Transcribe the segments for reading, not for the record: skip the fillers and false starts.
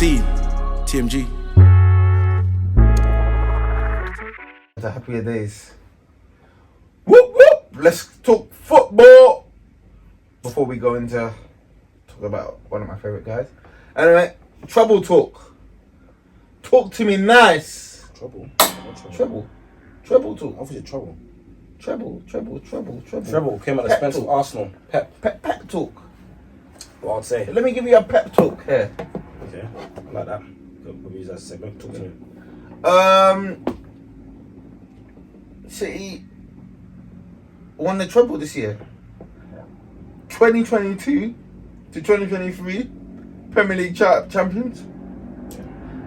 scene. TMG. The happier days. Whoop whoop! Let's talk football before we go into talk about one of my favorite guys. Anyway, trouble talk. Talk to me nice. Trouble? Treble talk. Obviously trouble. Treble. Treble came at the expense of Arsenal. Pep talk. What I'd say. Let me give you a pep talk here. Okay, I like that. We'll use that segment. Talk to me. City won the treble this year. 2022 to 2023 Premier League champions,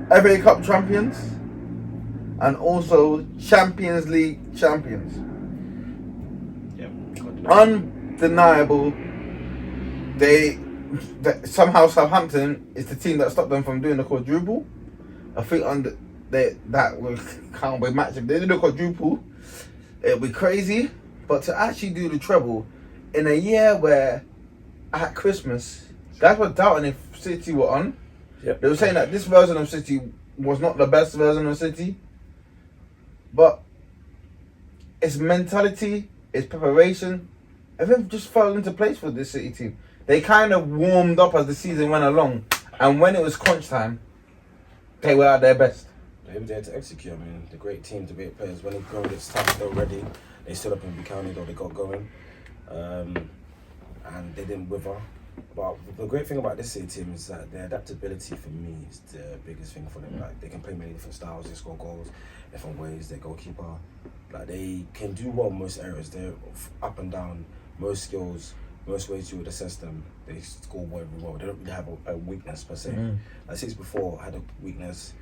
FA Cup champions, and also Champions League champions. Yeah. Undeniable. Somehow Southampton is the team that stopped them from doing the quadruple. I think that will can't be matched. If they do the quadruple, it'll be crazy. But to actually do the treble in a year where at Christmas, guys were doubting if City were on. Yep. They were saying that this version of City was not the best version of City. But its mentality, its preparation, everything just fell into place for this City team. They kind of warmed up as the season went along, and when it was crunch time, they were at their best. They were there to execute. I mean, the great team, the great players. When it grows, it's time they're ready. They stood up in County, though they got going, and they didn't wither. But the great thing about this City team is that their adaptability for me is the biggest thing for them. Like, they can play many different styles. They score goals different ways. Their goalkeeper, like, they can do well in most areas. They're up and down, most skills. Most ways you would assess them, they score well every well. They don't really have a weakness per se. Like since before, had a weakness.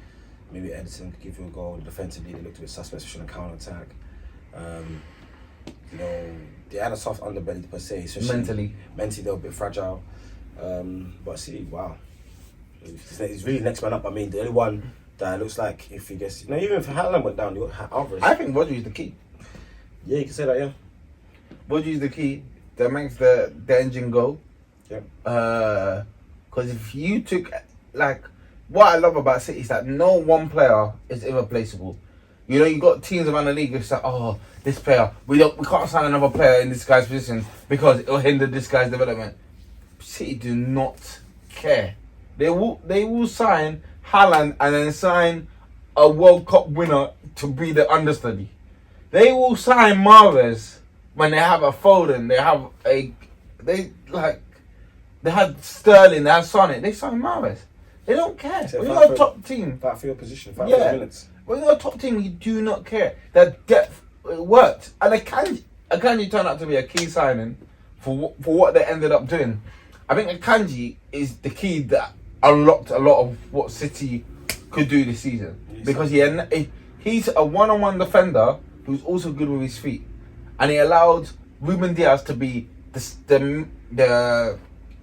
Maybe Edison could give you a goal. Defensively, they looked a bit suspect, especially on counter attack. They had a soft underbelly per se. Mentally, they were a bit fragile. But see, wow, he's really next man up. I mean, the only one that looks like if he gets, even if Haaland went down, you got Alvarez. I think Rodri is the key. Yeah, you can say that. Yeah, Rodri is the key. That makes the engine go. Yep. Because if you took, like, what I love about City is that no one player is irreplaceable. You know, you got teams around the league who's like, oh, this player, we can't sign another player in this guy's position because it will hinder this guy's development. City do not care. They will sign Haaland and then sign a World Cup winner to be the understudy. They will sign Mahrez. When they have a Foden, they had Sterling, they had Sonnet, they sign Mahrez. They don't care. When you're a top team, fight for your position, fight for your minutes. When you're a top team, you do not care. That depth worked, and Akanji turned out to be a key signing for what they ended up doing. I think Akanji is the key that unlocked a lot of what City could do this season because he's a one-on-one defender who's also good with his feet. And he allowed Ruben Diaz to be the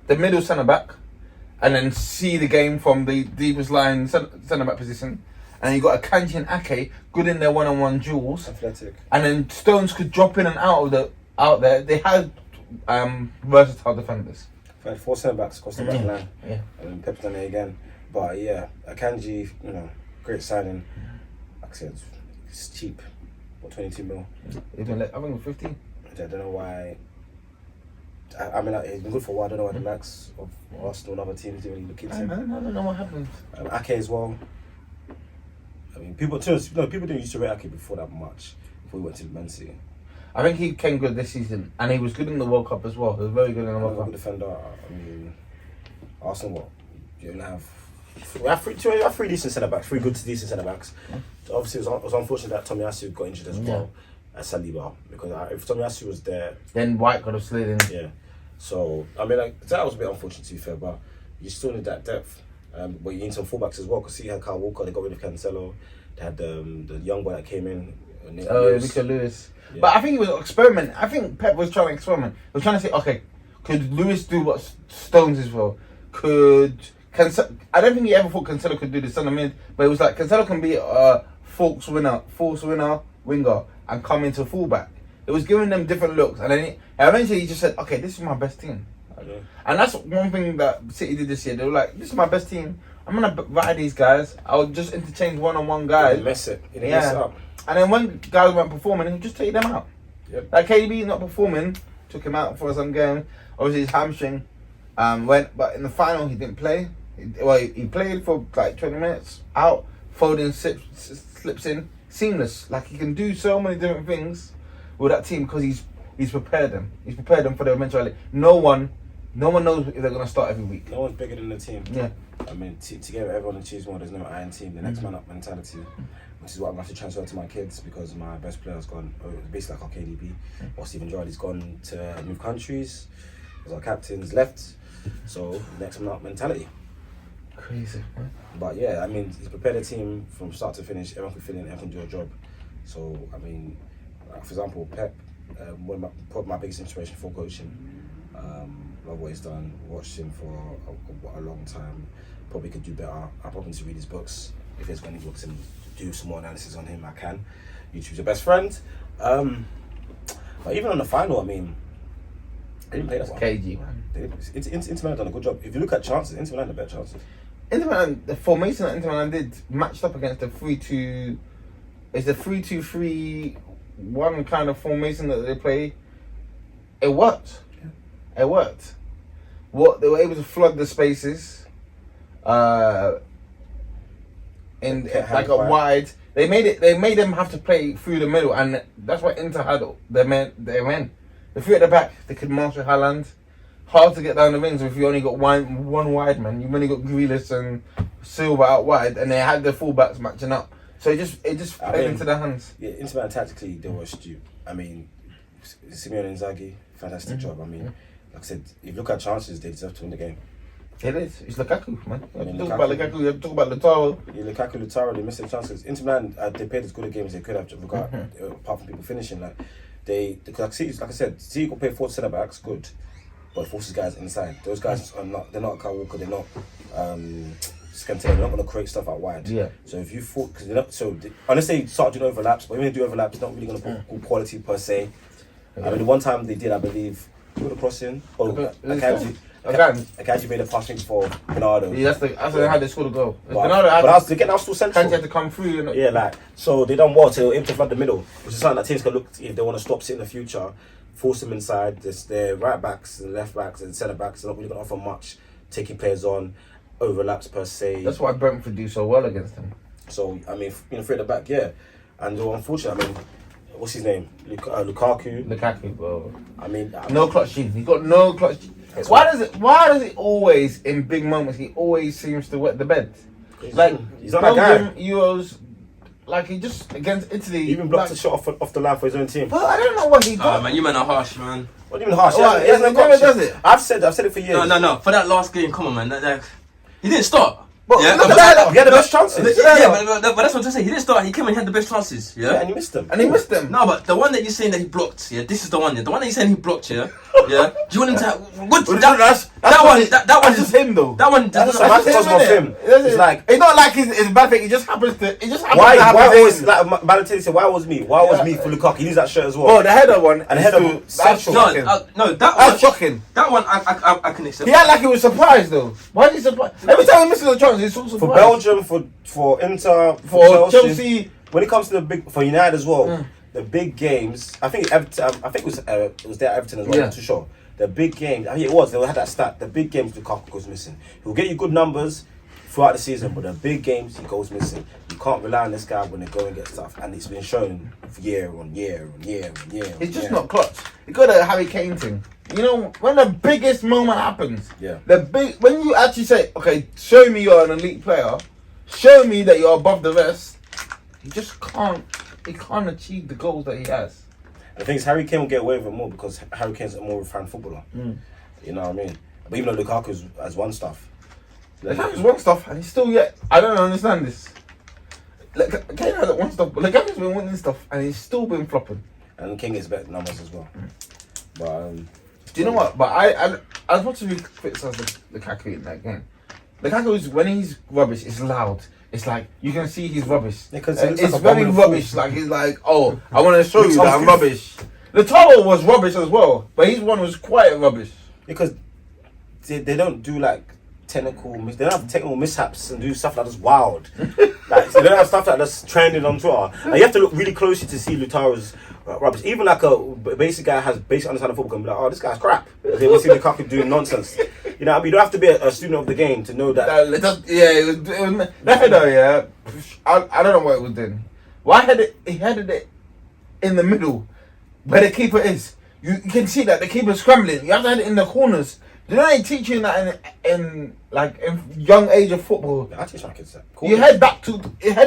middle centre back, and then see the game from the deepest line centre back position. And you got Akanji and Ake good in their one-on-one duels. Athletic. And then Stones could drop in and out there. They had versatile defenders. They had 4 centre backs across the back line. Yeah. And then Pep's done it again. But yeah, Akanji, great signing. Like I said, it's cheap. 22 mil. I think 15. I don't know why. I mean, he's been good for a while. I don't know why the likes of Arsenal and other teams didn't really look into him. I don't know what happened. Ake as well. I mean, people didn't used to rate Ake before that much. Before we went to Man City. I think he came good this season, and he was good in the World Cup as well. He was very good in the World Cup. Good defender. I mean, Arsenal, you don't have. We have three decent centre backs, 3 good to decent centre backs. So obviously, it was unfortunate that Tomiyasu got injured as well as Saliba, because if Tomiyasu was there, then White could have slid in. Yeah. So I mean, that was a bit unfortunate to be fair, but you still need that depth. But you need some fullbacks as well, because you had Kyle Walker, they got rid of Cancelo, they had the young boy that came in. Victor Lewis. Yeah. But I think he was experimenting. I think Pep was trying to experiment. He was trying to say, okay, could Lewis do what Stones is for? I don't think he ever thought Cancelo could do the centre mid, but it was like Cancelo can be a false winner, winger, and come into fullback. It was giving them different looks, and then eventually he just said, "Okay, this is my best team." And that's one thing that City did this year. They were like, "This is my best team. I'm gonna ride these guys. I'll just interchange one-on-one guys. He mess it up. And then when guys weren't performing, he'll just take them out. Yep. Like KDB not performing, took him out for some game. Obviously his hamstring went, but in the final he didn't play. He played for like 20 minutes out. Foden slips in seamless. Like he can do so many different things with that team because he's prepared them. He's prepared them for their eventuality. No one knows if they're gonna start every week. No one's bigger than the team. Yeah. I mean, together everyone achieves more. There's no iron team. The next man up mentality, which is what I'm going to transfer to my kids because my best player's gone. Basically, like our KDB or Stephen Gerrard, he's gone to move countries. Because our captain's left. So next man up mentality. Crazy, man. But yeah, I mean, he's prepared a team from start to finish. Everyone can fit in. Everyone can do a job. So I mean, for example, Pep. Probably my biggest inspiration for coaching. Love what he's done. Watched him for a long time. Probably could do better. I'm hoping to read his books. If there's any books and do some more analysis on him, I can. YouTube's your best friend. But even on the final, I mean, they didn't play that well. KG, man. Inter Milan done a good job. If you look at chances, Inter Milan had better chances. Inter Milan, the formation that Inter Milan did matched up against the 3-2. It's the 3-2-3-1 kind of formation that they play. It worked. Yeah. It worked. They were able to flood the spaces. In like a wide. They made them have to play through the middle, and that's why Inter had their men. The three at the back, they could marshal Haaland. Hard to get down the wings if you only got one wide man. You've only got Grealish and Silva out wide, and they had their fullbacks matching up. So it just played into their hands. Yeah, Inter Milan tactically they were astute. I mean, Simeone Inzaghi, fantastic job. I mean, like I said, if you look at chances, they deserve to win the game. It is. It's Lukaku, man. I mean, talk about Lukaku. You have to talk about Lautaro. Yeah, Lukaku, Lautaro, they missed their chances. Inter Milan, they played as good a game as they could have, apart from people finishing. Like I said, City could play 4 centre backs, good, but forces guys inside. Those guys are not. They're not Kyle Walker. They're not. Scantilla. They're not going to create stuff out wide. Yeah. So if you thought, because they're not. So unless they start doing overlaps, but when they do overlaps, it's not really going to put quality per se. I mean, the one time they did, I believe, put a cross in. Akanji made a passing for Bernardo. Yeah, that's how they had to score the goal. But I was still central. Akanji had to come through. Yeah, like, so they done well to aim to flood the middle, which is something that teams can look if they want to stop it in the future, force them inside. Their right backs and left backs and centre backs are not really going to offer much, taking players on, overlaps per se. That's why Brentford do so well against them. So, I mean, through the back, yeah. And unfortunately, I mean, what's his name? Lukaku, bro. I mean, no clutch gene. He's got no clutch gene. Why does it always, in big moments, he always seems to wet the bed? He's not that guy. Euros, like he just, against Italy. He even blocked a shot off the line for his own team. But I don't know what he does. Man, you men are harsh, man. What do you mean harsh? He never does it. I've said it for years. No. For that last game, come on, man. He didn't start. But yeah, look at that. He had the best chances. But that's what I'm trying to say. He didn't start. He came and had the best chances. Yeah, and he missed them. No, but the one that you're saying that he blocked. Yeah, this is the one. Yeah, the one that you're saying he blocked. Yeah. Do you want him to? That one is just him though. That one. That's him. It's like it's not like it's bad thing. It just happens to. Why always like Balotelli said? Why was me? Why was me for Lukaku? He needs that shirt as well. Bro, the header one and the header. That's shocking. No, that's shocking. That one I can accept. He had like he was surprised though. Why is he surprised? Every time he misses a chance, he's so surprised. For Belgium, for Inter, for Chelsea. When it comes to the big, for United as well, the big games. I think Everton. I think it was there Everton as well. I'm not too sure. The big games. I mean, it was. They had that stat. The big games, Lukaku goes missing. He'll get you good numbers throughout the season, but the big games, he goes missing. You can't rely on this guy when they go and get stuff, and it's been shown year on year on year on year. It's just not clutch. You got a Harry Kane thing. You know, when the biggest moment happens, when you actually say, okay, show me you're an elite player, show me that you're above the rest, he just can't achieve the goals that he has. The thing is, Harry Kane will get away with it more because Harry Kane's a more refined footballer. You know what I mean? But even though Lukaku has won stuff. Lukaku's won stuff and he's still yet, I don't understand this. Kane hasn't won stuff, but Lukaku's been winning stuff and he's still been flopping. And King gets better numbers as well. But do you know what? But I was watching you criticize Lukaku in that game. Lukaku, when he's rubbish, it's loud. It's like you can see he's rubbish. Because it's like very rubbish. Like he's like, oh, I want to show you that I'm rubbish. Lautaro was rubbish as well, but his one was quite rubbish. Because they don't do like they don't have technical mishaps and do stuff like that's wild. Like they don't have stuff like that's trending on Twitter. And you have to look really closely to see Lautaro's rubbish. Even like a basic guy has basic understanding of football can be like, oh, this guy's crap. They will see Lukaku doing nonsense. You know, I mean, you don't have to be a student of the game to know that. It was that header. Yeah, I don't know what it was doing. Why he headed it in the middle where the keeper is? You can see that the keeper's scrambling. You have to head it in the corners. You know they teach you that in young age of football. I teach my kids that. You head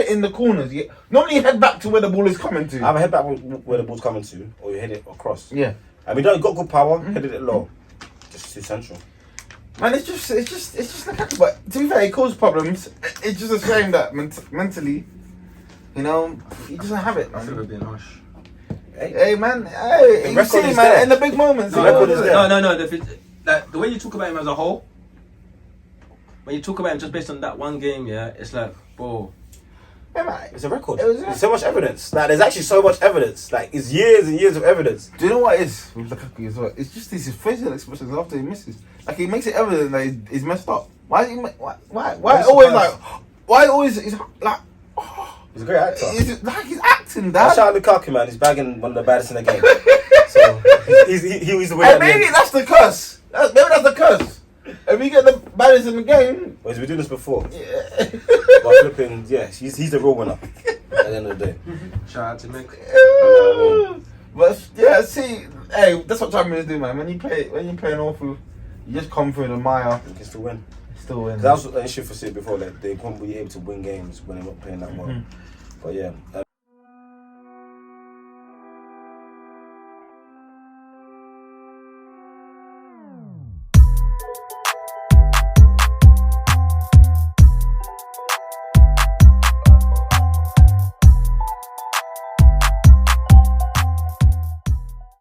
it in the corners. Normally you head back to where the ball is coming to. Either head back where the ball's coming to, or you head it across. Yeah. I mean, you got good power, headed it low. Just too central. Man, it's just Lukaku. But to be fair, it caused problems. It's just a shame that mentally, you know, he doesn't have it, I feel man. we're being harsh. Hey man, hey, you see, man, there. in the big moments. The record is there. No. The way you talk about him as a whole, when you talk about him just based on that one game, yeah, it's like, bro. Yeah, man. It's a record. It was- There's so much evidence. Like, there's actually so much evidence. Like, it's years and years of evidence. Do you know what it is with Lukaku as well? It's just his facial expressions after he misses. Like he makes it evident that he's messed up. Why always is like He's a great actor. he's acting, dad. Shout out Lukaku, man. He's bagging one of the baddest in the game. So he's the winner. And maybe that's the curse. Maybe that's the curse. If you get the baddest in the game, Well, he's been doing this before. yeah. But flipping, yeah, he's the real winner at the end of the day. Shout out to Mick. But yeah, see, hey, that's what champions do, man. When you play an awful, you just come through the mire, You can still win. still win. That was an issue for City before. Like, they won't be able to win games when they're not playing that well. But yeah,